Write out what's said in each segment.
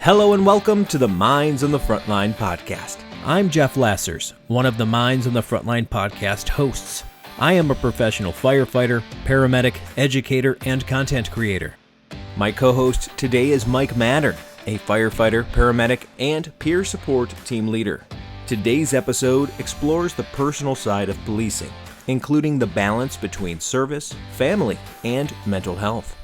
Hello and welcome to the Minds on the Frontline Podcast. I'm Jeff Lassers, one of the Minds on the Frontline Podcast hosts. I am a professional firefighter, paramedic, educator, and content creator. My co-host today is Mike Matter, a firefighter, paramedic, and peer support team leader. Today's episode explores the personal side of policing, including the balance between service, family, and mental health.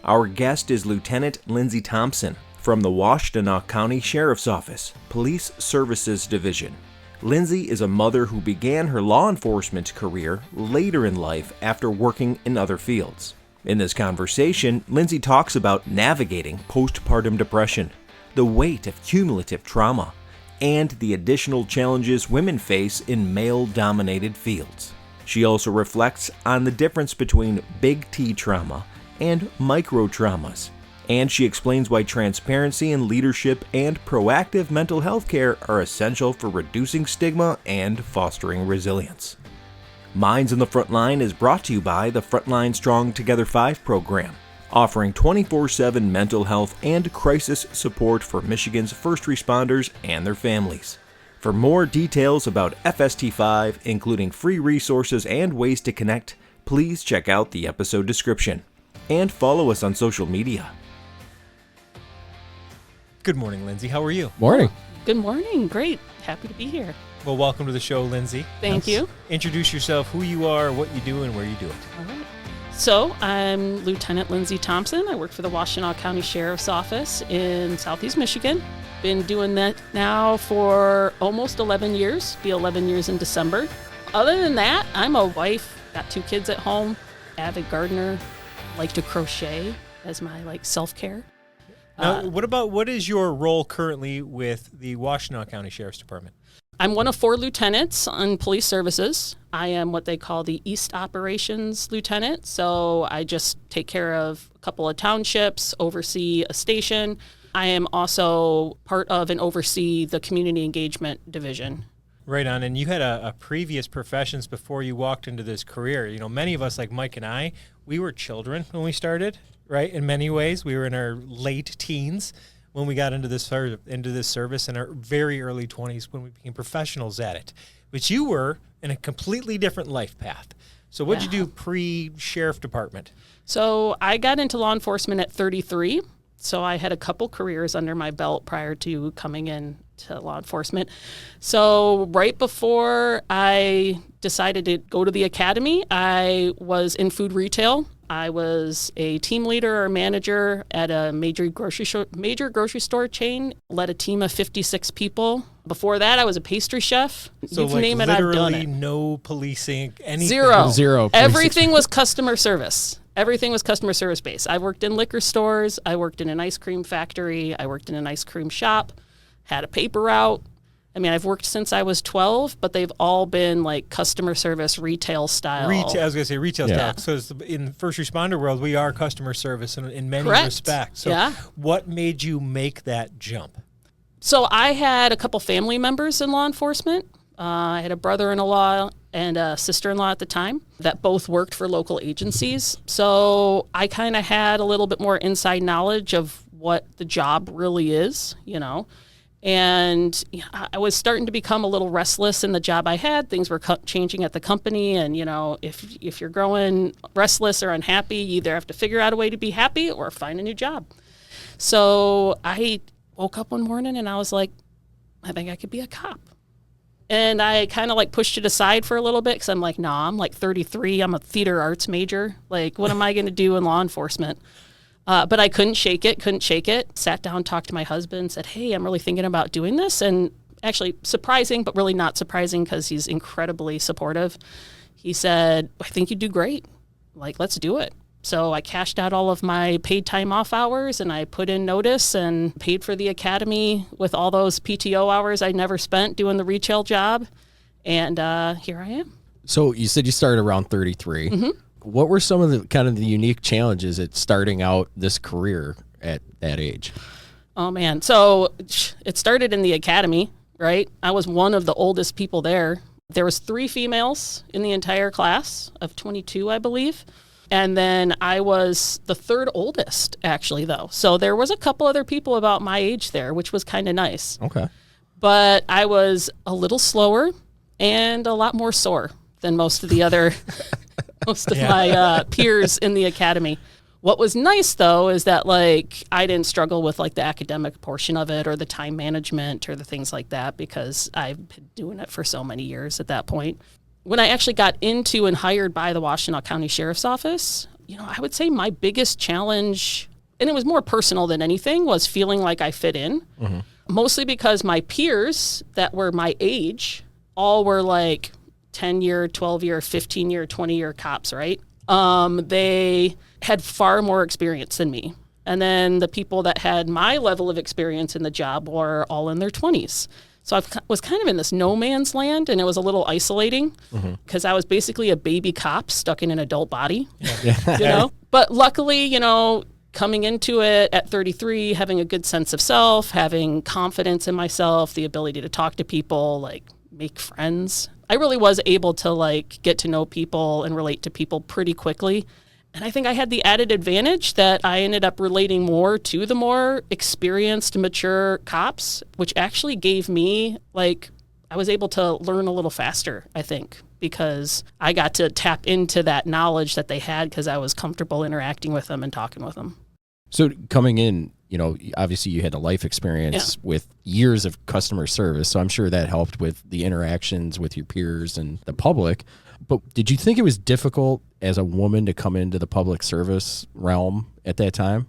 Our guest is Lieutenant Lindsey Thompson from the Washtenaw County Sheriff's Office, Police Services Division. Lindsey is a mother who began her law enforcement career later in life after working in other fields. In this conversation, Lindsey talks about navigating postpartum depression, the weight of cumulative trauma, and the additional challenges women face in male-dominated fields. She also reflects on the difference between big T trauma and micro traumas, and she explains why transparency in leadership and proactive mental health care are essential for reducing stigma and fostering resilience. Minds on the Frontline is brought to you by the Frontline Strong Together 5 program, offering 24/7 mental health and crisis support for Michigan's first responders and their families. For more details about FST5, including free resources and ways to connect, please check out the episode description. And follow us on social media. Good morning, Lindsey. How are you? Morning. Good morning. Great. Happy to be here. Well, welcome to the show, Lindsey. Thank you. Introduce yourself, who you are, what you do, and where you do it. All right. So I'm Lieutenant Lindsey Thompson. I work for the Washtenaw County Sheriff's Office in Southeast Michigan. Been doing that now for almost 11 years. Be 11 years in December. Other than that, I'm a wife, got 2 kids at home, avid gardener, like to crochet as my self-care. Now, what is your role currently with the Washtenaw County Sheriff's Department? I'm one of 4 lieutenants on police services. I am what they call the East Operations Lieutenant, so I just take care of a couple of townships, oversee a station. I am also part of and oversee the Community Engagement Division. Right on, and you had a previous professions before you walked into this career. You know, many of us, like Mike and I, we were children when we started, right? In many ways, we were in our late teens when we got into this service, in our very early 20s when we became professionals at it. But you were in a completely different life path. So what did you do pre-sheriff department? So I got into law enforcement at 33. So I had a couple careers under my belt prior to coming in to law enforcement. So right before I decided to go to the academy, I was in food retail. I was a team leader or manager at a major grocery store chain, led a team of 56 people. Before that, I was a pastry chef. So you can name it, I've done it. Literally no policing, anything? Zero. Everything was customer service. Everything was customer service based. I worked in liquor stores. I worked in an ice cream factory. I worked in an ice cream shop, had a paper route. I mean, I've worked since I was 12, but they've all been like customer service, retail style. I was going to say retail style. So in the first responder world, we are customer service in many respects. So what made you make that jump? So I had a couple family members in law enforcement. I had a brother-in-law and a sister-in-law at the time that both worked for local agencies. So I kind of had a little bit more inside knowledge of what the job really is, you know. And I was starting to become a little restless in the job I had. Things were changing at the company. And, you know, if you're growing restless or unhappy, you either have to figure out a way to be happy or find a new job. So I woke up one morning and I was like, I think I could be a cop. And I kind of pushed it aside for a little bit because I'm like, nah, I'm 33. I'm a theater arts major. Like, what am I going to do in law enforcement? But I couldn't shake it. Sat down, talked to my husband, said, hey, I'm really thinking about doing this. And actually surprising, but really not surprising because he's incredibly supportive. He said, I think you do great. Let's do it. So I cashed out all of my paid time off hours and I put in notice and paid for the academy with all those PTO hours I never spent doing the retail job. And here I am. So you said you started around 33. Mm-hmm. What were some of the kind of the unique challenges at starting out this career at that age? Oh, man. So it started in the academy, right? I was one of the oldest people there. There was 3 females in the entire class of 22, I believe. And then I was the third oldest, actually, though. So there was a couple other people about my age there, which was kind of nice. Okay. But I was a little slower and a lot more sore than most of the other, most of my peers in the academy. What was nice, though, is that, like, I didn't struggle with, like, the academic portion of it or the time management or the things like that because I've been doing it for so many years at that point. When I actually got into and hired by the Washtenaw County Sheriff's Office, I would say my biggest challenge, and it was more personal than anything, was feeling like I fit in. Mm-hmm. Mostly because my peers that were my age all were like 10-year, 12-year, 15-year, 20-year cops, right? They had far more experience than me. And then the people that had my level of experience in the job were all in their 20s. So I was kind of in this no man's land, and it was a little isolating because I was basically a baby cop stuck in an adult body, But luckily, coming into it at 33, having a good sense of self, having confidence in myself, the ability to talk to people, like make friends, I really was able to like get to know people and relate to people pretty quickly. And I think I had the added advantage that I ended up relating more to the more experienced, mature cops, which actually gave me, like, I was able to learn a little faster, I think, because I got to tap into that knowledge that they had because I was comfortable interacting with them and talking with them. So coming in, obviously you had a life experience with years of customer service, so I'm sure that helped with the interactions with your peers and the public. But did you think it was difficult as a woman to come into the public service realm at that time?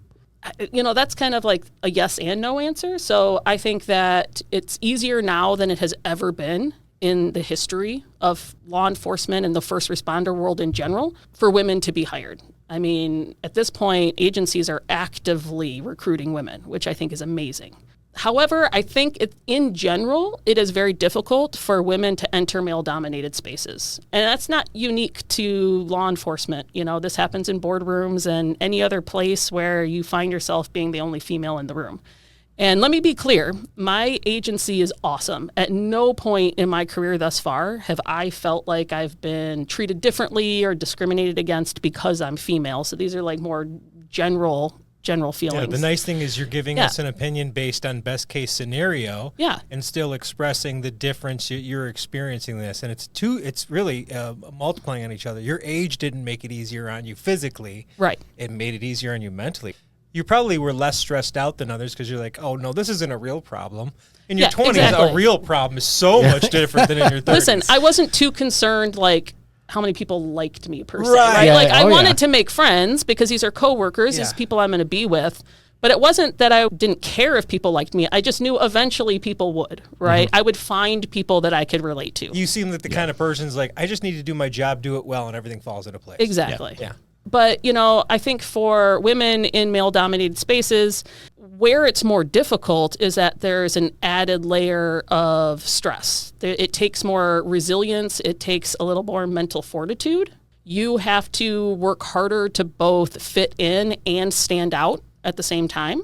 That's kind of like a yes and no answer. So I think that it's easier now than it has ever been in the history of law enforcement and the first responder world in general for women to be hired. I mean, at this point, agencies are actively recruiting women, which I think is amazing. However, I think in general, it is very difficult for women to enter male-dominated spaces. And that's not unique to law enforcement. This happens in boardrooms and any other place where you find yourself being the only female in the room. And let me be clear, my agency is awesome. At no point in my career thus far have I felt like I've been treated differently or discriminated against because I'm female. So these are like more general feelings. Yeah, the nice thing is you're giving us an opinion based on best case scenario and still expressing the difference you're experiencing this. And it's really multiplying on each other. Your age didn't make it easier on you physically. Right. It made it easier on you mentally. You probably were less stressed out than others because you're like, oh, no, this isn't a real problem. In your 20s, exactly. A real problem is so much different than in your 30s. Listen, I wasn't too concerned, like, how many people liked me per se, right? Yeah, I wanted to make friends because these are coworkers, these people I'm going to be with. But it wasn't that I didn't care if people liked me. I just knew eventually people would, right? I would find people that I could relate to. You seem like the kind of person's like, I just need to do my job, do it well, and everything falls into place. Exactly. Yeah. But, I think for women in male-dominated spaces, where it's more difficult is that there's an added layer of stress. It takes more resilience. It takes a little more mental fortitude. You have to work harder to both fit in and stand out at the same time.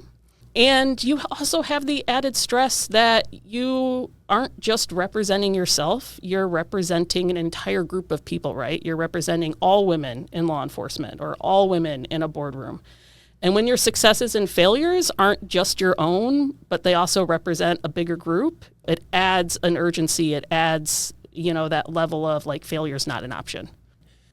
And you also have the added stress that you aren't just representing yourself, you're representing an entire group of people, right? You're representing all women in law enforcement or all women in a boardroom. And when your successes and failures aren't just your own, but they also represent a bigger group, it adds an urgency. It adds, that level of like failure's not an option.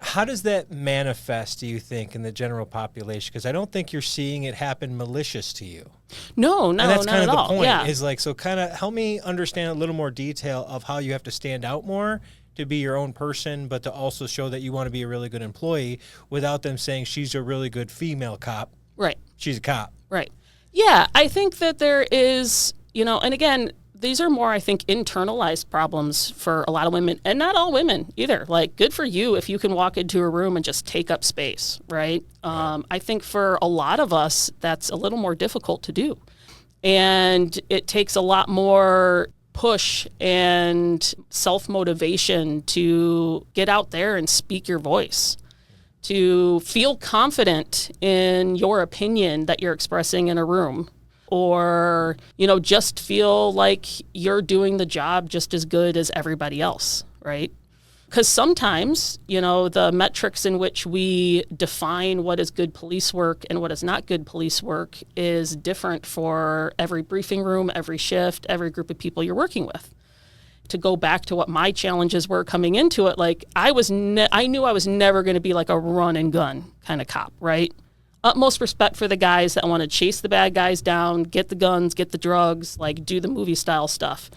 How does that manifest, do you think, in the general population? Because I don't think you're seeing it happen malicious to you. No, and that's not kind at of all. the point. Yeah. Is like, so kind of help me understand a little more detail of how you have to stand out more to be your own person, but to also show that you want to be a really good employee without them saying she's a really good female cop. Right. She's a cop. Right. Yeah, I think that there is, and again, these are more, I think, internalized problems for a lot of women, and not all women either. Like, good for you if you can walk into a room and just take up space, right? I think for a lot of us, that's a little more difficult to do. And it takes a lot more push and self-motivation to get out there and speak your voice, to feel confident in your opinion that you're expressing in a room. Or, just feel like you're doing the job just as good as everybody else, right? Because sometimes, the metrics in which we define what is good police work and what is not good police work is different for every briefing room, every shift, every group of people you're working with. To go back to what my challenges were coming into it, like I knew I was never going to be like a run and gun kind of cop, right? Utmost respect for the guys that want to chase the bad guys down, get the guns, get the drugs, like do the movie style stuff.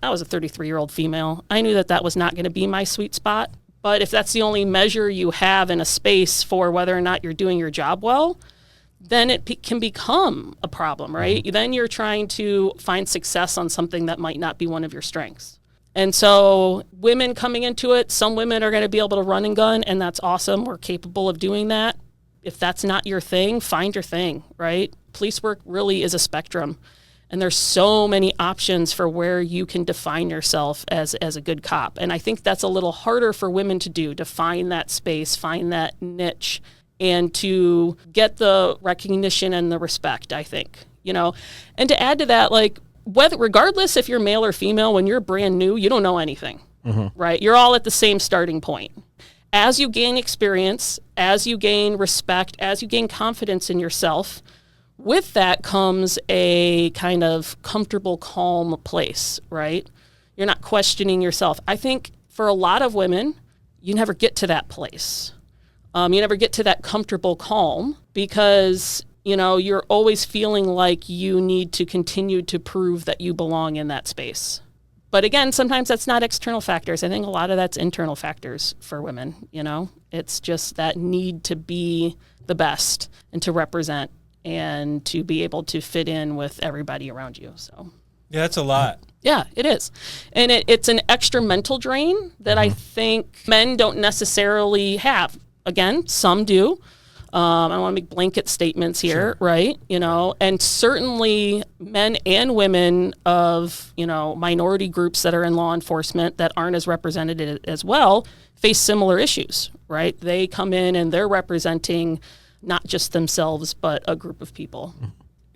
I was a 33-year-old female. I knew that was not going to be my sweet spot. But if that's the only measure you have in a space for whether or not you're doing your job well, then it can become a problem, right? Mm-hmm. Then you're trying to find success on something that might not be one of your strengths. And so women coming into it, some women are going to be able to run and gun, and that's awesome. We're capable of doing that. If that's not your thing, find your thing, right? Police work really is a spectrum. And there's so many options for where you can define yourself as a good cop. And I think that's a little harder for women to do, to find that space, find that niche, and to get the recognition and the respect, I think, And to add to that, like, regardless if you're male or female, when you're brand new, you don't know anything, right? You're all at the same starting point. As you gain experience, as you gain respect, as you gain confidence in yourself, with that comes a kind of comfortable, calm place, right? You're not questioning yourself. I think for a lot of women, you never get to that place. You never get to that comfortable calm because, you're always feeling like you need to continue to prove that you belong in that space. But again, sometimes that's not external factors. I think a lot of that's internal factors for women, It's just that need to be the best and to represent and to be able to fit in with everybody around you. So yeah, that's a lot. Yeah, it is. And it's an extra mental drain that I think men don't necessarily have. Again, some do. I don't want to make blanket statements here, right? And certainly men and women of, minority groups that are in law enforcement that aren't as represented as well face similar issues, right? They come in and they're representing not just themselves, but a group of people.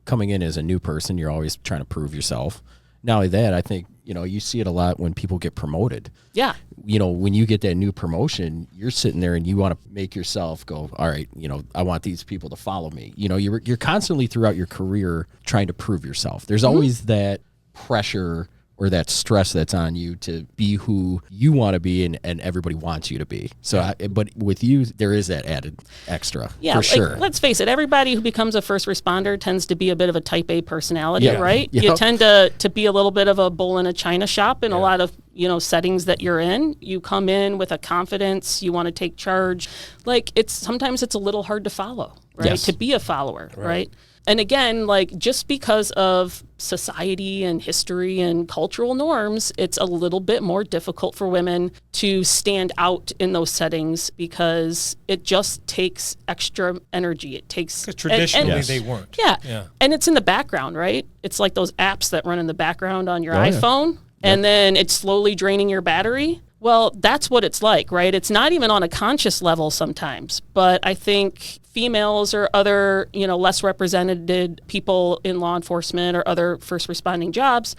Coming in as a new person, you're always trying to prove yourself. Not only that, I think, you see it a lot when people get promoted. Yeah. When you get that new promotion, you're sitting there and you want to make yourself go, all right, I want these people to follow me. You're constantly throughout your career trying to prove yourself. There's always that pressure or that stress that's on you to be who you want to be and everybody wants you to be. So, but with you, there is that added extra, for sure. Let's face it, everybody who becomes a first responder tends to be a bit of a type A personality, right? Yep. You tend to be a little bit of a bull in a china shop in a lot of, settings that you're in. You come in with a confidence, you want to take charge. Sometimes it's a little hard to follow, right? Yes. To be a follower, right? And again, just because of society and history and cultural norms, it's a little bit more difficult for women to stand out in those settings because it just takes extra energy. It takes... Because traditionally they weren't. Yeah. And it's in the background, right? It's like those apps that run in the background on your iPhone, and then it's slowly draining your battery. Well, that's what it's like, right? It's not even on a conscious level sometimes, but I think females or other, less represented people in law enforcement or other first responding jobs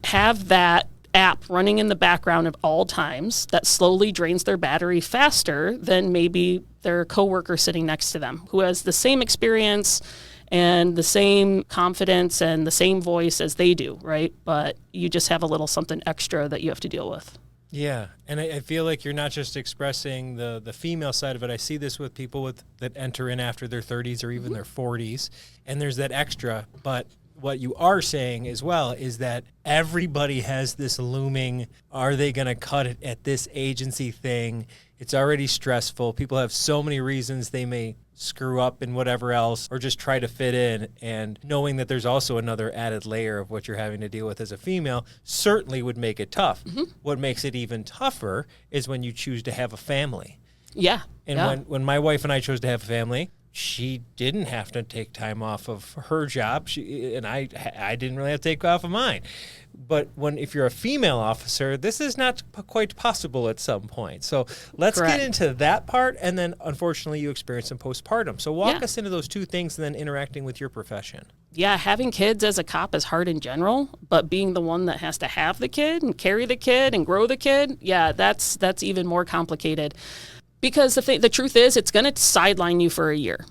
have that app running in the background at all times that slowly drains their battery faster than maybe their coworker sitting next to them who has the same experience and the same confidence and the same voice as they do, right? But you just have a little something extra that you have to deal with. Yeah, and I feel like you're not just expressing the female side of it. I see this with people that enter in after their 30s or even their 40s, and there's that extra. But what you are saying as well is that everybody has this looming, are they going to cut it at this agency thing? It's already stressful. People have so many reasons they may screw up and whatever else, or just try to fit in, and knowing that there's also another added layer of what you're having to deal with as a female certainly would make it tough. What makes it even tougher is when you choose to have a family. Yeah. And when my wife and I chose to have a family, she didn't have to take time off of her job. I didn't really have to take off of mine. But if you're a female officer, this is not quite possible at some point. So let's Correct. get into that part. And then, unfortunately, you experienced some postpartum. So walk us into those two things and then interacting with your profession. Yeah, having kids as a cop is hard in general, but being the one that has to have the kid and carry the kid and grow the kid, yeah, that's even more complicated. Because the truth is, it's going to sideline you for a year.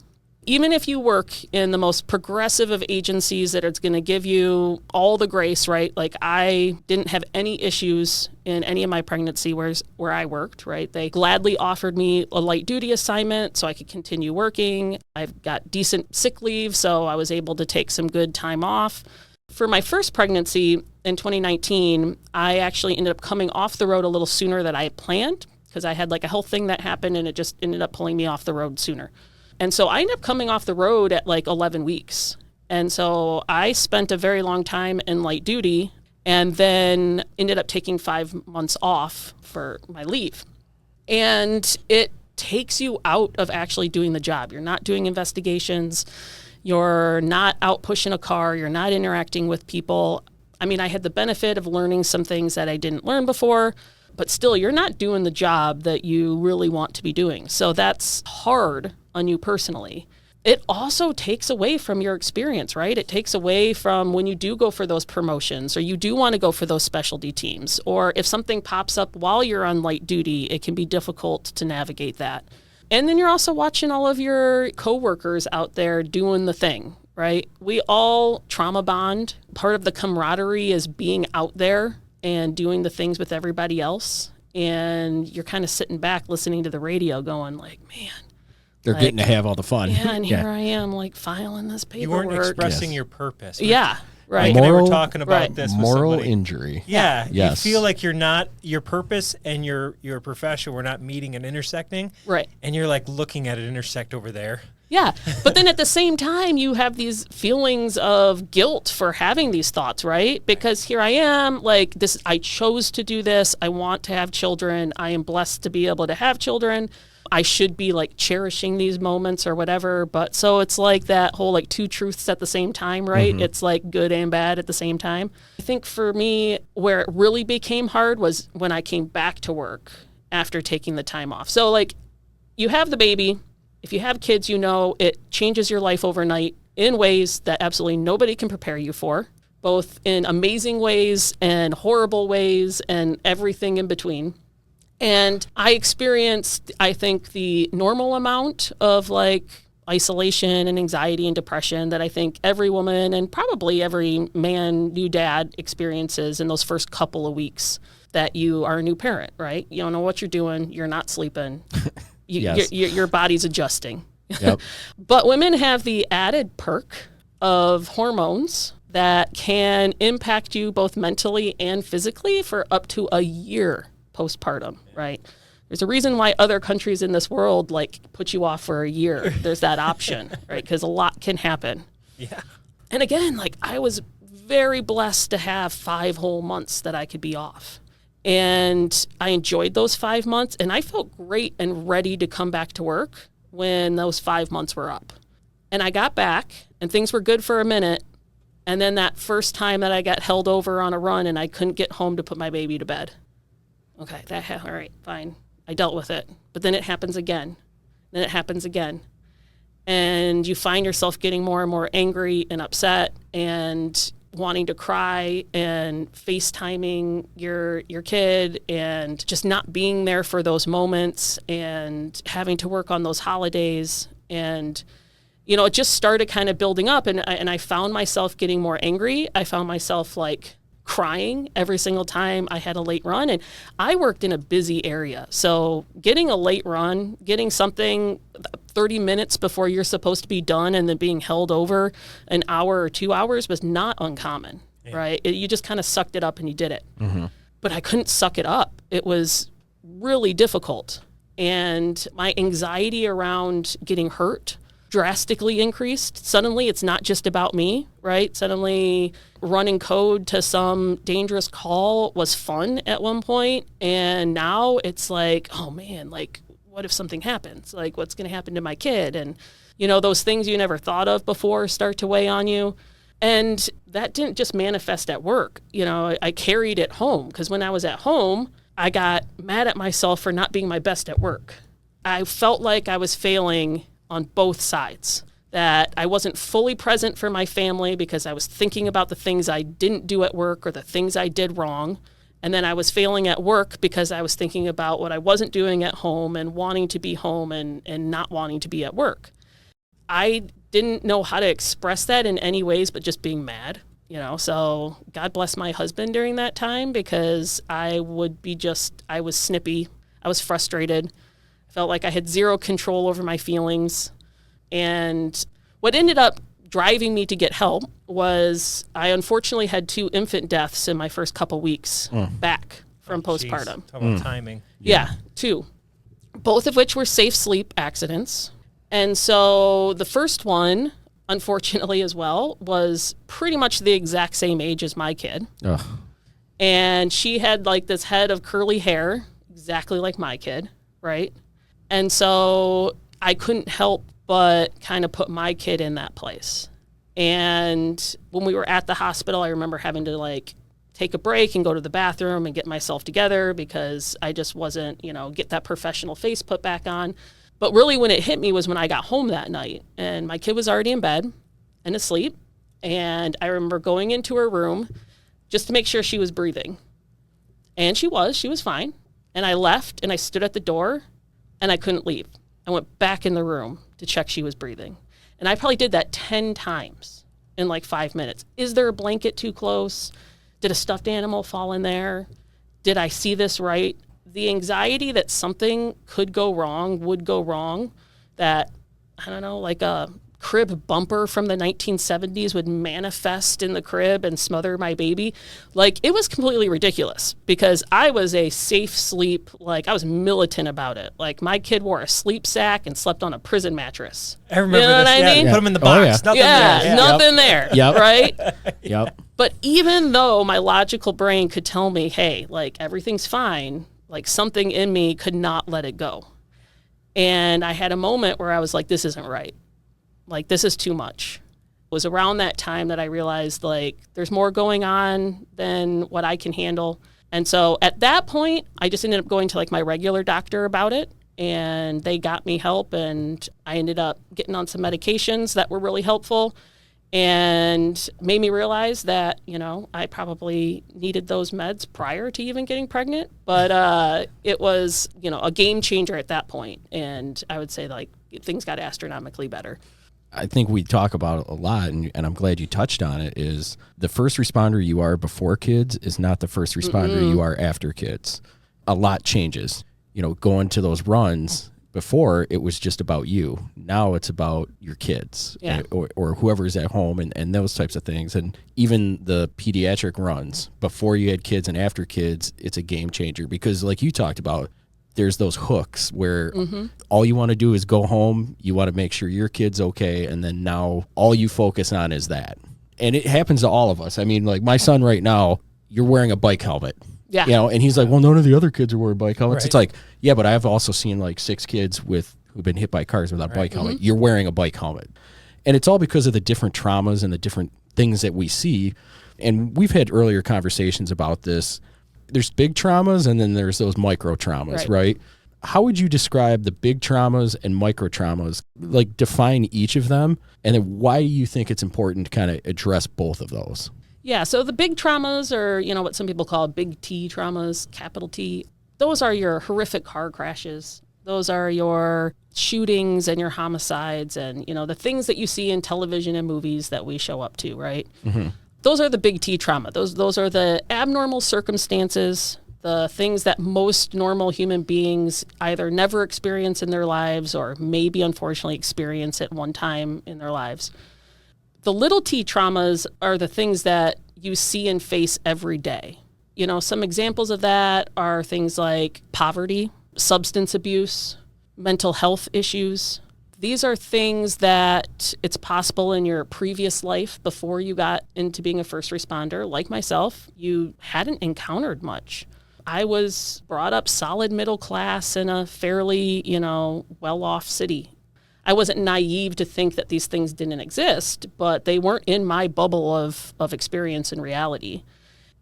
Even if you work in the most progressive of agencies that it's going to give you all the grace, right? Like I didn't have any issues in any of my pregnancy where I worked, right? They gladly offered me a light duty assignment so I could continue working. I've got decent sick leave, so I was able to take some good time off. For my first pregnancy in 2019, I actually ended up coming off the road a little sooner than I had planned because I had like a health thing that happened and it just ended up pulling me off the road sooner. And so I ended up coming off the road at like 11 weeks. And so I spent a very long time in light duty and then ended up taking 5 months off for my leave. And it takes you out of actually doing the job. You're not doing investigations. You're not out pushing a car. You're not interacting with people. I mean, I had the benefit of learning some things that I didn't learn before, but still, you're not doing the job that you really want to be doing. So that's hard on you personally. It also takes away from your experience, right? It takes away from when you do go for those promotions or you do want to go for those specialty teams, or if something pops up while you're on light duty, it can be difficult to navigate that. And then you're also watching all of your coworkers out there doing the thing, right? We all trauma bond. Part of the camaraderie is being out there and doing the things with everybody else. And you're kind of sitting back listening to the radio going like, man, they're getting to have all the fun. Yeah, and here I am like filing this paperwork. You weren't expressing your purpose. Yeah, right. Mike and I were talking about this with moral somebody. injury. Yeah, Yes. You feel like you're not, your purpose and your profession were not meeting and intersecting. Right. And you're like looking at it intersect over there. Yeah, but then at the same time, you have these feelings of guilt for having these thoughts, right? Because here I am, like this, I chose to do this. I want to have children. I am blessed to be able to have children. I should be like cherishing these moments or whatever. But so it's like that whole like two truths at the same time, right? Mm-hmm. It's like good and bad at the same time. I think for me, where it really became hard was when I came back to work after taking the time off. So like you have the baby. If you have kids, you know it changes your life overnight in ways that absolutely nobody can prepare you for, both in amazing ways and horrible ways and everything in between. And I experienced, I think, the normal amount of like isolation and anxiety and depression that I think every woman and probably every man, new dad experiences in those first couple of weeks that you are a new parent, right? You don't know what you're doing. You're not sleeping. Yes. Your body's adjusting. Yep. But women have the added perk of hormones that can impact you both mentally and physically for up to a year postpartum, right? There's a reason why other countries in this world like put you off for a year. There's that option, right? Because a lot can happen. Yeah. And again, like I was very blessed to have 5 whole months that I could be off. And I enjoyed those 5 months and I felt great and ready to come back to work when those 5 months were up. And I got back and things were good for a minute. And then that first time that I got held over on a run and I couldn't get home to put my baby to bed. Okay, all right, fine. I dealt with it. But then it happens again. Then it happens again. And you find yourself getting more and more angry and upset and wanting to cry and FaceTiming your kid and just not being there for those moments and having to work on those holidays. And, you know, it just started kind of building up and I found myself getting more angry. I found myself like crying every single time I had a late run. And I worked in a busy area. So getting a late run, getting something 30 minutes before you're supposed to be done and then being held over an hour or 2 hours was not uncommon, right? You just kind of sucked it up and you did it. Mm-hmm. But I couldn't suck it up. It was really difficult. And my anxiety around getting hurt drastically increased. Suddenly, it's not just about me, right? Suddenly, running code to some dangerous call was fun at one point. And now it's like, oh man, like, what if something happens? Like, what's going to happen to my kid? And, you know, those things you never thought of before start to weigh on you. And that didn't just manifest at work. You know, I carried it home, because when I was at home, I got mad at myself for not being my best at work. I felt like I was failing on both sides, that I wasn't fully present for my family because I was thinking about the things I didn't do at work or the things I did wrong. And then I was failing at work because I was thinking about what I wasn't doing at home and wanting to be home and not wanting to be at work. I didn't know how to express that in any ways but just being mad, you know. So God bless my husband during that time, because I was snippy. I was frustrated. I felt like I had zero control over my feelings. And what ended up driving me to get help was I unfortunately had 2 infant deaths in my first couple weeks back from postpartum. Talk about timing. Yeah, 2. Both of which were safe sleep accidents. And so the first one, unfortunately as well, was pretty much the exact same age as my kid. Ugh. And she had like this head of curly hair, exactly like my kid, right? And so I couldn't help but kind of put my kid in that place. And when we were at the hospital, I remember having to like take a break and go to the bathroom and get myself together, because I just wasn't, you know, get that professional face put back on. But really when it hit me was when I got home that night, and my kid was already in bed and asleep. And I remember going into her room just to make sure she was breathing. And she was fine. And I left and I stood at the door and I couldn't leave. I went back in the room to check she was breathing. And I probably did that 10 times in like 5 minutes. Is there a blanket too close? Did a stuffed animal fall in there? Did I see this right? The anxiety that something could go wrong, would go wrong, that, I don't know, like a crib bumper from the 1970s would manifest in the crib and smother my baby. Like, it was completely ridiculous, because I was a safe sleep, like I was militant about it. Like, my kid wore a sleep sack and slept on a prison mattress. I remember you know this. What I mean? Put them in the box. Oh, Nothing there. Nothing there, Yep. right? Yep. But even though my logical brain could tell me, hey, like, everything's fine, like, something in me could not let it go. And I had a moment where I was like, this isn't right. Like, this is too much. It was around that time that I realized, like, there's more going on than what I can handle. And so at that point, I just ended up going to like my regular doctor about it, and they got me help, and I ended up getting on some medications that were really helpful and made me realize that, you know, I probably needed those meds prior to even getting pregnant. But it was, you know, a game changer at that point. And I would say, like, things got astronomically better. I think we talk about it a lot, and I'm glad you touched on it, is the first responder you are before kids is not the first responder you are after kids. A lot changes. You know, going to those runs, before it was just about you. Now it's about your kids or whoever's at home and those types of things. And even the pediatric runs, before you had kids and after kids, it's a game changer, because like you talked about, there's those hooks where all you want to do is go home. You want to make sure your kid's okay. And then now all you focus on is that. And it happens to all of us. I mean, like my son right now, you're wearing a bike helmet. Yeah. You know, and he's like, well, none of the other kids are wearing bike helmets. Right. It's like, yeah, but I've also seen like 6 kids who've been hit by cars without a bike helmet. You're wearing a bike helmet. And it's all because of the different traumas and the different things that we see. And we've had earlier conversations about this. There's big traumas and then there's those micro traumas, right? How would you describe the big traumas and micro traumas? Like, define each of them, and then why do you think it's important to kind of address both of those? Yeah, so the big traumas are, you know, what some people call big T traumas, capital T. Those are your horrific car crashes. Those are your shootings and your homicides and, you know, the things that you see in television and movies that we show up to, right? Those are the big T trauma. Those are the abnormal circumstances, the things that most normal human beings either never experience in their lives or maybe unfortunately experience at one time in their lives. The little T traumas are the things that you see and face every day. You know, some examples of that are things like poverty, substance abuse, mental health issues. These are things that it's possible in your previous life before you got into being a first responder, like myself, you hadn't encountered much. I was brought up solid middle class in a fairly, well-off city. I wasn't naive to think that these things didn't exist, but they weren't in my bubble of experience and reality.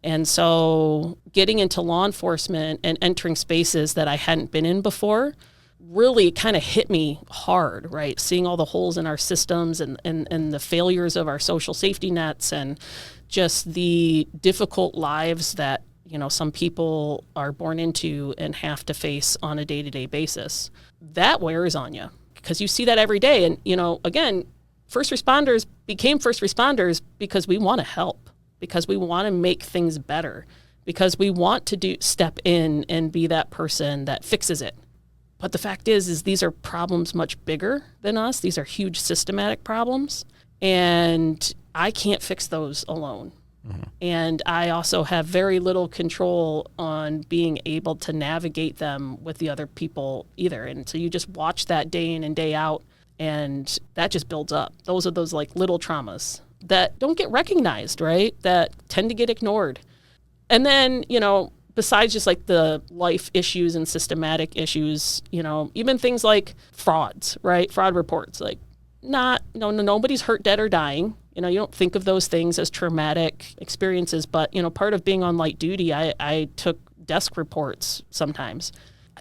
And so getting into law enforcement and entering spaces that I hadn't been in before really kind of hit me hard, right? Seeing all the holes in our systems and the failures of our social safety nets and just the difficult lives that, some people are born into and have to face on a day-to-day basis. That wears on you because you see that every day. And, again, first responders became first responders because we want to help, because we want to make things better, because we want to step in and be that person that fixes it. But the fact is these are problems much bigger than us. These are huge systematic problems, and I can't fix those alone. Mm-hmm. And I also have very little control on being able to navigate them with the other people either. And so you just watch that day in and day out, and that just builds up. Those are those like little traumas that don't get recognized, right? That tend to get ignored. And then, besides just like the life issues and systematic issues, even things like frauds, right? Fraud reports, like nobody's hurt, dead, or dying. You don't think of those things as traumatic experiences, but, part of being on light duty, I took desk reports sometimes.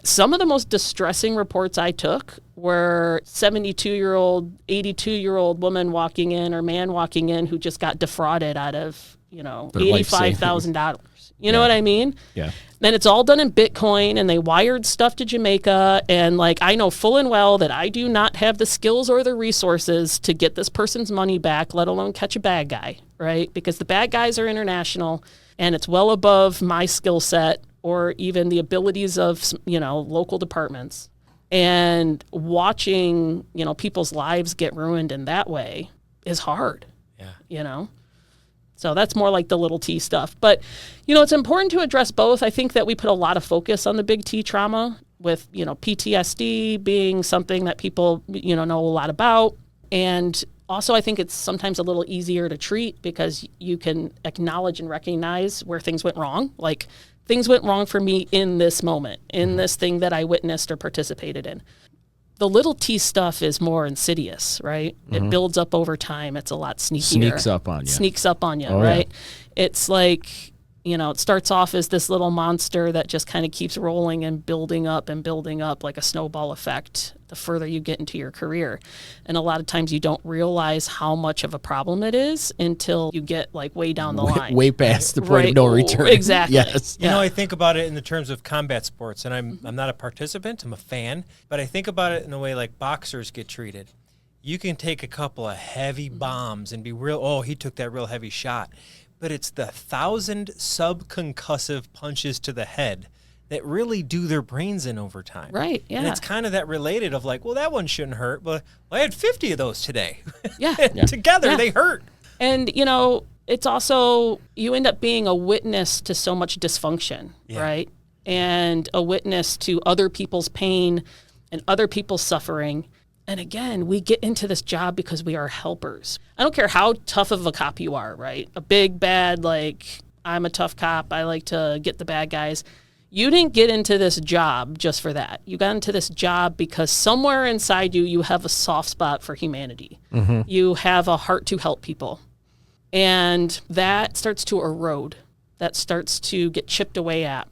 Some of the most distressing reports I took were 72-year-old, 82-year-old woman walking in or man walking in who just got defrauded out of, $85,000. You know what I mean? Yeah. Then it's all done in Bitcoin, and they wired stuff to Jamaica. And I know full and well that I do not have the skills or the resources to get this person's money back, let alone catch a bad guy, right? Because the bad guys are international, and it's well above my skill set or even the abilities of, local departments. And watching, people's lives get ruined in that way is hard. Yeah. So that's more like the little T stuff. But, it's important to address both. I think that we put a lot of focus on the big T trauma with, PTSD being something that people, know a lot about. And also I think it's sometimes a little easier to treat because you can acknowledge and recognize where things went wrong. Like things went wrong for me in this moment, in this thing that I witnessed or participated in. The little T stuff is more insidious, right? Mm-hmm. It builds up over time. It's a lot sneakier. Sneaks up on you, right? Yeah. It's like, it starts off as this little monster that just kind of keeps rolling and building up like a snowball effect the further you get into your career. And a lot of times you don't realize how much of a problem it is until you get way down the line. Way past the point of no return. Exactly. Yes. I think about it in the terms of combat sports, and I'm not a participant, I'm a fan, but I think about it in the way like boxers get treated. You can take a couple of heavy bombs and be he took that real heavy shot. But it's the 1,000 subconcussive punches to the head that really do their brains in over time. Right, yeah. And it's kind of that related of that one shouldn't hurt, but I had 50 of those today. Yeah. Together, they hurt. And, it's also, you end up being a witness to so much dysfunction, right? And a witness to other people's pain and other people's suffering. And again, we get into this job because we are helpers. I don't care how tough of a cop you are, right? A big, bad, I'm a tough cop, I like to get the bad guys. You didn't get into this job just for that. You got into this job because somewhere inside you have a soft spot for humanity. Mm-hmm. You have a heart to help people. And that starts to erode. That starts to get chipped away at.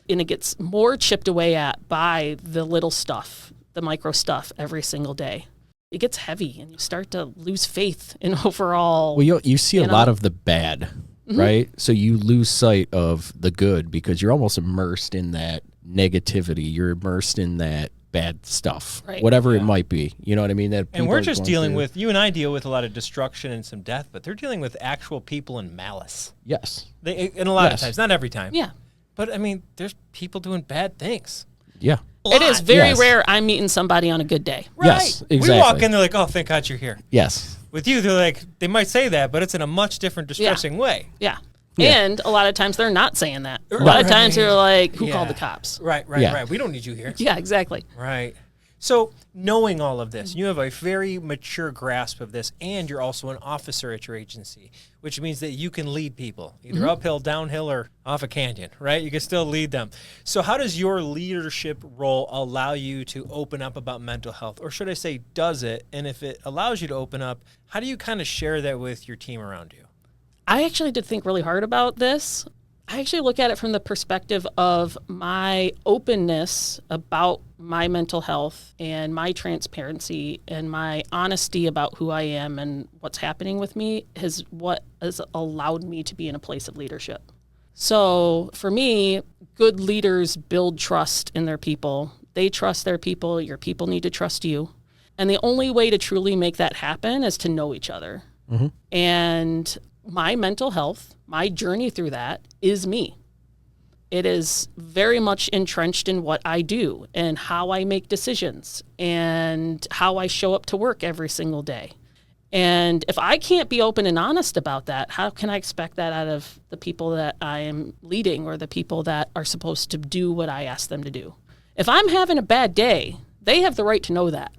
And it gets more chipped away at by the little stuff, the micro stuff every single day. It gets heavy and you start to lose faith in overall. Well, you see a lot of the bad, mm-hmm. right? So you lose sight of the good because you're almost immersed in that negativity. You're immersed in that bad stuff, right. Whatever it might be. You know what I mean? And we're just dealing with, you and I deal with a lot of destruction and some death, but they're dealing with actual people and malice. Yes. And a lot of times, not every time. Yeah. But there's people doing bad things. Yeah. It is very rare I'm meeting somebody on a good day. Right. Yes, exactly. We walk in, they're like, oh, thank God you're here. Yes. With you, they're like, they might say that, but it's in a much different, distressing way. Yeah. And a lot of times they're not saying that. A lot of times they're like, who called the cops? Right. We don't need you here. Yeah, exactly. Right. So knowing all of this, you have a very mature grasp of this, and you're also an officer at your agency, which means that you can lead people either uphill, downhill, or off a canyon, right? You can still lead them. So how does your leadership role allow you to open up about mental health? Or should I say, does it? And if it allows you to open up, how do you kind of share that with your team around you? I actually did think really hard about this. I actually look at it from the perspective of my openness about my mental health and my transparency and my honesty about who I am and what's happening with me is what has allowed me to be in a place of leadership. So for me, good leaders build trust in their people. They trust their people. Your people need to trust you. And the only way to truly make that happen is to know each other. Mm-hmm. And my mental health, my journey through that is me. It is very much entrenched in what I do and how I make decisions and how I show up to work every single day. And if I can't be open and honest about that, how can I expect that out of the people that I am leading or the people that are supposed to do what I ask them to do? If I'm having a bad day, they have the right to know that.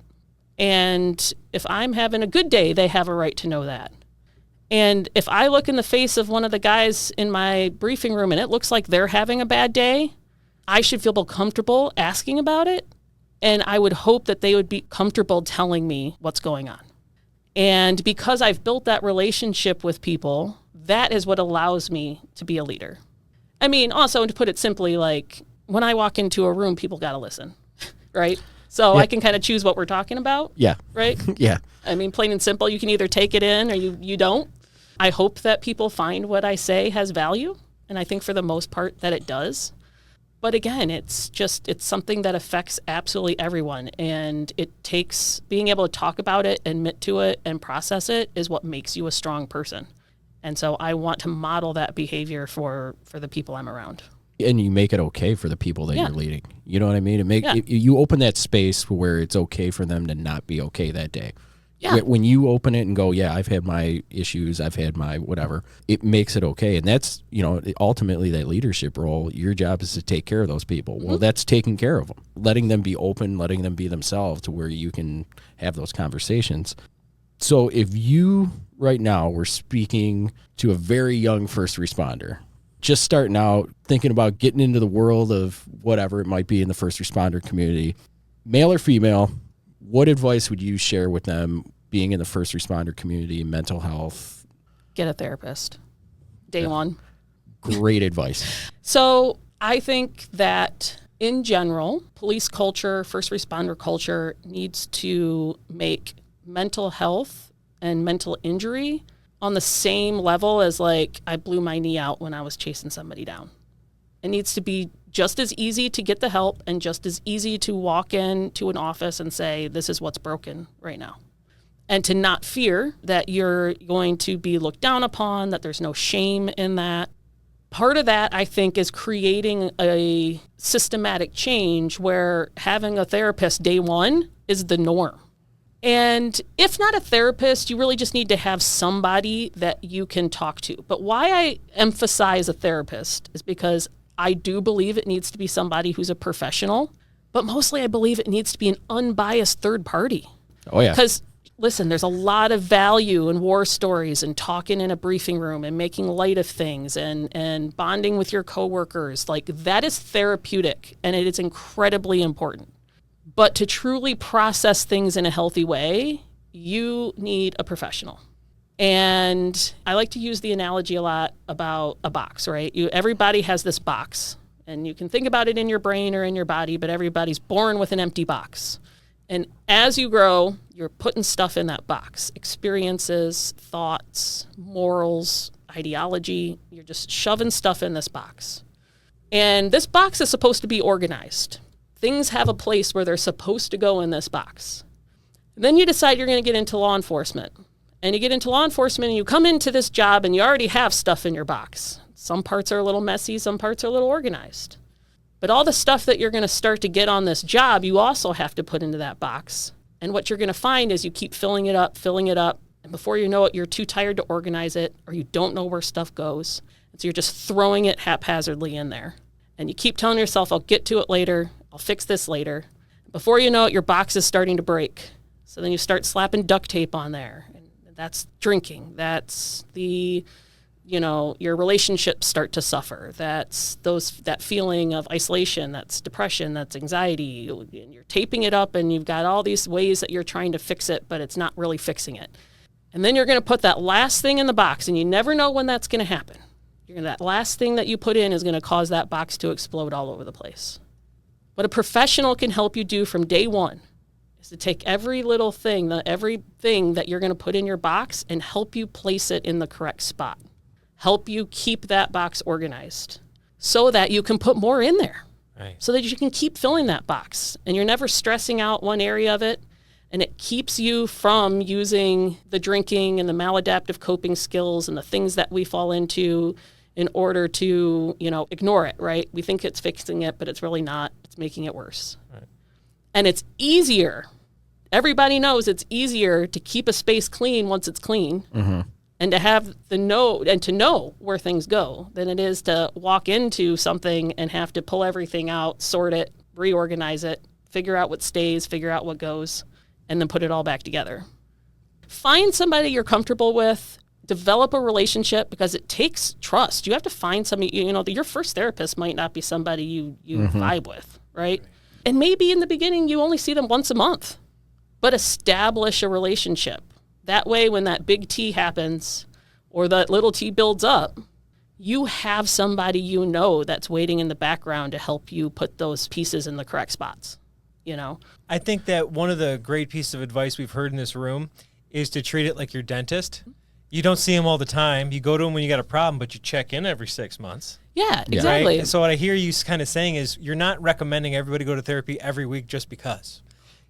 And if I'm having a good day, they have a right to know that. And if I look in the face of one of the guys in my briefing room and it looks like they're having a bad day, I should feel comfortable asking about it. And I would hope that they would be comfortable telling me what's going on. And because I've built that relationship with people, that is what allows me to be a leader. I mean, also, to put it simply, like when I walk into a room, people got to listen, right? So I can kind of choose what we're talking about. Yeah. Right? Yeah. I mean, plain and simple, you can either take it in or you don't. I hope that people find what I say has value. And I think for the most part that it does. But again, it's something that affects absolutely everyone. And it takes being able to talk about it, admit to it, and process it is what makes you a strong person. And so I want to model that behavior for the people I'm around. And you make it okay for the people that you're leading. You know what I mean? You open that space where it's okay for them to not be okay that day. Yeah. When you open it and go, yeah, I've had my issues, I've had my whatever, it makes it okay. And that's, ultimately that leadership role, your job is to take care of those people. Mm-hmm. Well, that's taking care of them, letting them be open, letting them be themselves to where you can have those conversations. So if you right now were speaking to a very young first responder, just starting out, thinking about getting into the world of whatever it might be in the first responder community, male or female, what advice would you share with them being in the first responder community, mental health? Get a therapist. Day one. Great advice. So I think that in general, police culture, first responder culture needs to make mental health and mental injury on the same level as like I blew my knee out when I was chasing somebody down. It needs to be just as easy to get the help and just as easy to walk into an office and say, this is what's broken right now. And to not fear that you're going to be looked down upon, that there's no shame in that. Part of that, I think, is creating a systematic change where having a therapist day one is the norm. And if not a therapist, you really just need to have somebody that you can talk to. But why I emphasize a therapist is because I do believe it needs to be somebody who's a professional, but mostly I believe it needs to be an unbiased third party. Oh, yeah. Because, listen, there's a lot of value in war stories and talking in a briefing room and making light of things and bonding with your coworkers. Like, that is therapeutic, and it is incredibly important. But to truly process things in a healthy way, you need a professional. And I like to use the analogy a lot about a box, right? Everybody has this box, and you can think about it in your brain or in your body, but everybody's born with an empty box. And as you grow, you're putting stuff in that box, experiences, thoughts, morals, ideology. You're just shoving stuff in this box. And this box is supposed to be organized. Things have a place where they're supposed to go in this box. Then you decide you're going to get into law enforcement. And you get into law enforcement and you come into this job and you already have stuff in your box. Some parts are a little messy, some parts are a little organized. But all the stuff that you're going to start to get on this job, you also have to put into that box. And what you're going to find is you keep filling it up. And before you know it, you're too tired to organize it, or you don't know where stuff goes. And so you're just throwing it haphazardly in there. And you keep telling yourself, I'll get to it later. I'll fix this later. Before you know it, your box is starting to break. So then you start slapping duct tape on there. And that's drinking. That's your relationships start to suffer. That's that feeling of isolation. That's depression. That's anxiety. You're taping it up, and you've got all these ways that you're trying to fix it, but it's not really fixing it. And then you're going to put that last thing in the box, and you never know when that's going to happen. That last thing that you put in is going to cause that box to explode all over the place. What a professional can help you do from day one is to take every little thing, everything that you're going to put in your box, and help you place it in the correct spot. Help you keep that box organized so that you can put more in there. Right. So that you can keep filling that box, and you're never stressing out one area of it, and it keeps you from using the drinking and the maladaptive coping skills and the things that we fall into in order to, ignore it, right? We think it's fixing it, but it's really not. It's making it worse. Right. And it's easier. Everybody knows it's easier to keep a space clean once it's clean. Mm-hmm. And to have to know where things go than it is to walk into something and have to pull everything out, sort it, reorganize it, figure out what stays, figure out what goes, and then put it all back together. Find somebody you're comfortable with, develop a relationship, because it takes trust. You have to find somebody, your first therapist might not be somebody you vibe with, right? And maybe in the beginning you only see them once a month, but establish a relationship. That way, when that big T happens or that little T builds up, you have somebody that's waiting in the background to help you put those pieces in the correct spots, I think that one of the great pieces of advice we've heard in this room is to treat it like your dentist. You don't see him all the time. You go to him when you got a problem, but you check in every 6 months. Yeah, exactly. Right? So what I hear you kind of saying is you're not recommending everybody go to therapy every week just because.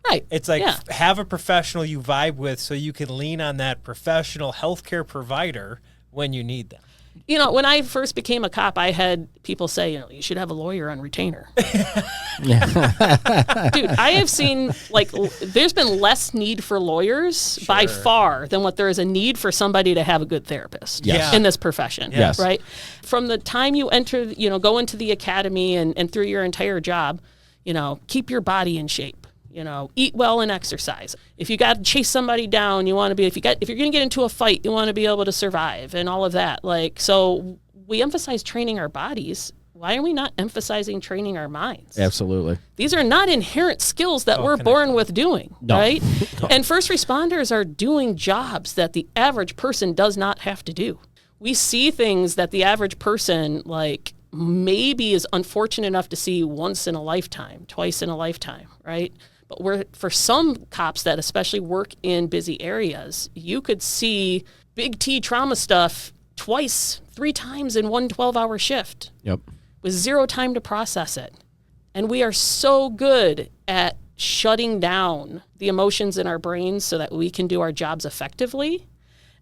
Right. It's like have a professional you vibe with so you can lean on that professional healthcare provider when you need them. When I first became a cop, I had people say, you should have a lawyer on retainer. Dude, I have seen, there's been less need for lawyers by far than what there is a need for somebody to have a good therapist in this profession. Yes. Right? From the time you enter, go into the academy and through your entire job, keep your body in shape. Eat well and exercise. If you got to chase somebody down, you want to be, if you're going to get into a fight, you want to be able to survive and all of that. So we emphasize training our bodies. Why are we not emphasizing training our minds? Absolutely. These are not inherent skills that we're born with doing, right? No. And first responders are doing jobs that the average person does not have to do. We see things that the average person, maybe is unfortunate enough to see once in a lifetime, twice in a lifetime, right? But for some cops that especially work in busy areas, you could see big T trauma stuff twice, 3 times in one 12-hour shift. Yep. With zero time to process it. And we are so good at shutting down the emotions in our brains so that we can do our jobs effectively.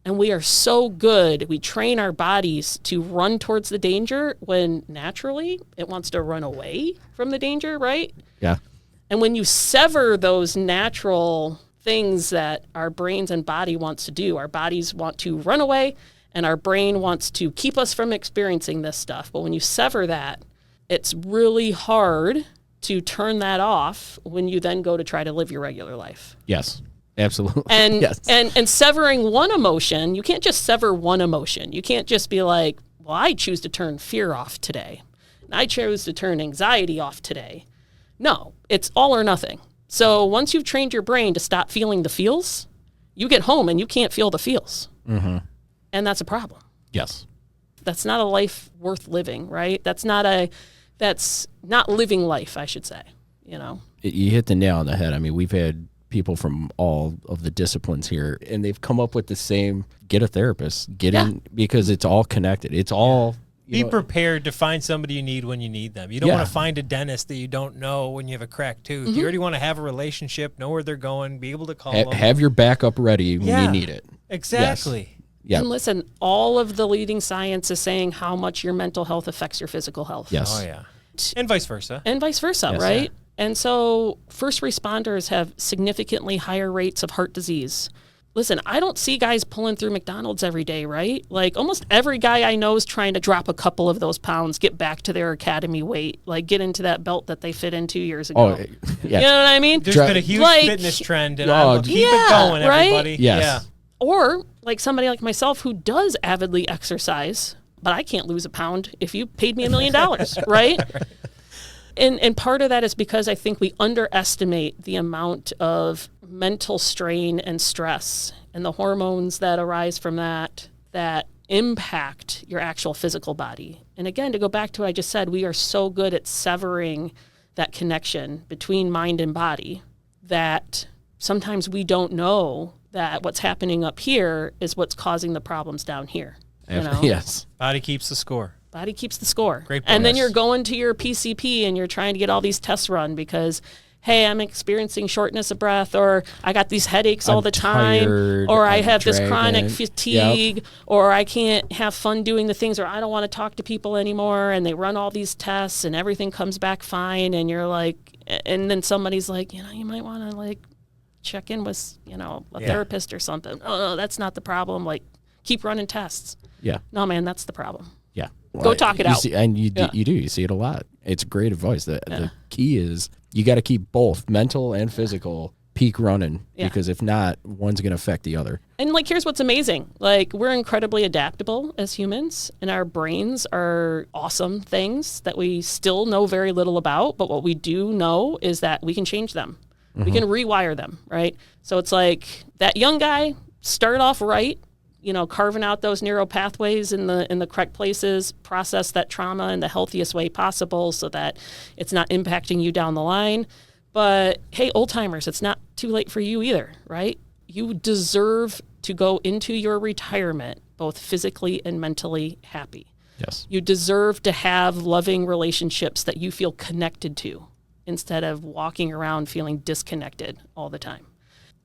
And we are so good, we train our bodies to run towards the danger when naturally it wants to run away from the danger, right? Yeah. And when you sever those natural things that our brains and body wants to do, our bodies want to run away and our brain wants to keep us from experiencing this stuff. But when you sever that, it's really hard to turn that off when you then go to try to live your regular life. Yes, absolutely. And yes. and severing one emotion, you can't just sever one emotion. You can't just be like, well, I choose to turn fear off today. And I choose to turn anxiety off today. No, it's all or nothing. So once you've trained your brain to stop feeling the feels, you get home and you can't feel the feels. Mm-hmm. And that's a problem. Yes. That's not a life worth living, right? That's not living life, I should say, You hit the nail on the head. I mean, we've had people from all of the disciplines here, and they've come up with the same, get a therapist, get in, because it's all connected. It's all... Be prepared to find somebody you need when you need them. You don't want to find a dentist that you don't know when you have a cracked tooth. Mm-hmm. You already want to have a relationship, know where they're going, be able to call them. Have your backup ready when you need it. Exactly. Yes. Yep. And listen, all of the leading science is saying how much your mental health affects your physical health. Yes. Oh, yeah. And vice versa. Yes. Right? Yeah. And so first responders have significantly higher rates of heart disease, listen, I don't see guys pulling through McDonald's every day, right? Like almost every guy I know is trying to drop a couple of those pounds, get back to their academy weight, like get into that belt that they fit in 2 years ago. Oh, yeah. You know what I mean? There's been a huge fitness trend, and I'm keep it going, right? everybody. Yes. Yeah. Or like somebody like myself who does avidly exercise, but I can't lose a pound if you paid me $1 million, right? And part of that is because I think we underestimate the amount of mental strain and stress and the hormones that arise from that impact your actual physical body. And again, to go back to what I just said, we are so good at severing that connection between mind and body that sometimes we don't know that what's happening up here is what's causing the problems down here. You know? Yes. Body keeps the score. Body keeps the score. Great and then bonus. you're going to your PCP and you're trying to get all these tests run because, hey, I'm experiencing shortness of breath, or I got these headaches all I'm the time, tired, or I I'm have this dragging. chronic fatigue, or I can't have fun doing the things, or I don't want to talk to people anymore. And they run all these tests and everything comes back fine. And you're like, and then somebody's like, you might want to like check in with, a therapist or something. Oh, no, that's not the problem. Like, keep running tests. Yeah. No, man, that's the problem. Yeah. Go talk it out. See, and you do. You see it a lot. It's great advice. The key is you got to keep both mental and physical peak running because if not, one's going to affect the other. And like, here's what's amazing. Like, we're incredibly adaptable as humans, and our brains are awesome things that we still know very little about. But what we do know is that we can change them. We can rewire them, right? So it's like that young guy started off right, carving out those neural pathways in the correct places, process that trauma in the healthiest way possible so that it's not impacting you down the line. But hey, old timers, it's not too late for you either, right? You deserve to go into your retirement both physically and mentally happy. Yes. You deserve to have loving relationships that you feel connected to instead of walking around feeling disconnected all the time.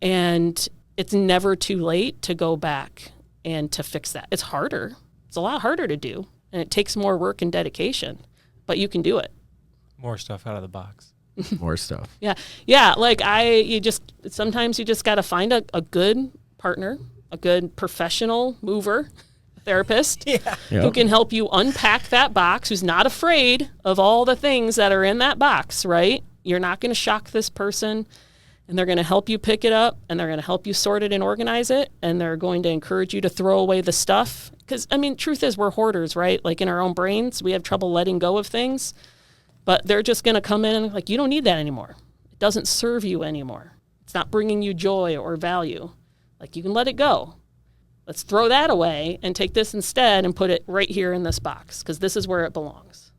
And it's never too late to go back and to fix that. It's harder. It's a lot harder to do, and it takes more work and dedication, but you can do it. More stuff out of the box. More stuff. Yeah. Like sometimes you just got to find a good partner, a good professional mover, therapist who can help you unpack that box, who's not afraid of all the things that are in that box, right? You're not going to shock this person. And they're going to help you pick it up, and they're going to help you sort it and organize it, and they're going to encourage you to throw away the stuff. Because, truth is, we're hoarders, right? Like, in our own brains, we have trouble letting go of things. But they're just going to come in and, like, you don't need that anymore. It doesn't serve you anymore. It's not bringing you joy or value. Like, you can let it go. Let's throw that away and take this instead and put it right here in this box, because this is where it belongs.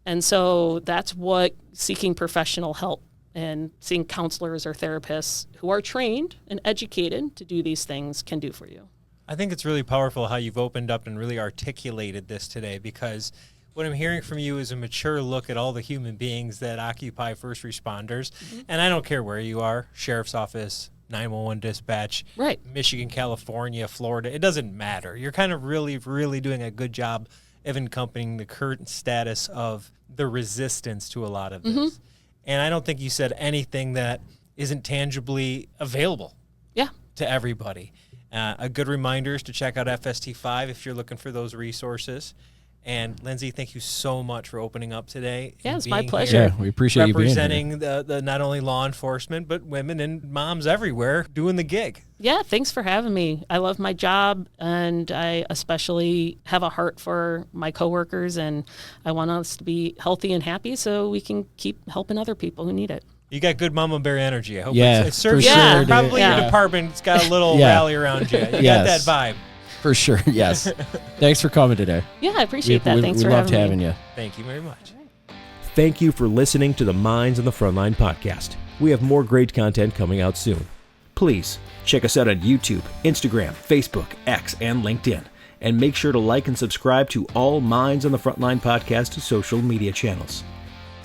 And so that's what seeking professional help and seeing counselors or therapists who are trained and educated to do these things can do for you. I think it's really powerful how you've opened up and really articulated this today, because what I'm hearing from you is a mature look at all the human beings that occupy first responders. And I don't care where you are, sheriff's office, 911 dispatch, right, Michigan, California, Florida, it doesn't matter. You're kind of really, really doing a good job of encompassing the current status of the resistance to a lot of this. And I don't think you said anything that isn't tangibly available to everybody. A good reminder is to check out FST5 if you're looking for those resources. And Lindsey, thank you so much for opening up today. Yeah, it's my pleasure. Yeah, we appreciate you being here. Representing the not only law enforcement, but women and moms everywhere doing the gig. Yeah, thanks for having me. I love my job, and I especially have a heart for my coworkers, and I want us to be healthy and happy so we can keep helping other people who need it. You got good mama bear energy. I hope it serves for sure, probably your department's got a little rally around you. You got that vibe. For sure, yes. Thanks for coming today. Yeah, I appreciate that. Thanks for having me. We loved having you. Thank you very much. Thank you for listening to the Minds on the Frontline podcast. We have more great content coming out soon. Please check us out on YouTube, Instagram, Facebook, X, and LinkedIn. And make sure to like and subscribe to all Minds on the Frontline podcast social media channels.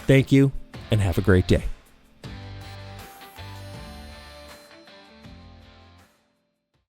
Thank you, and have a great day.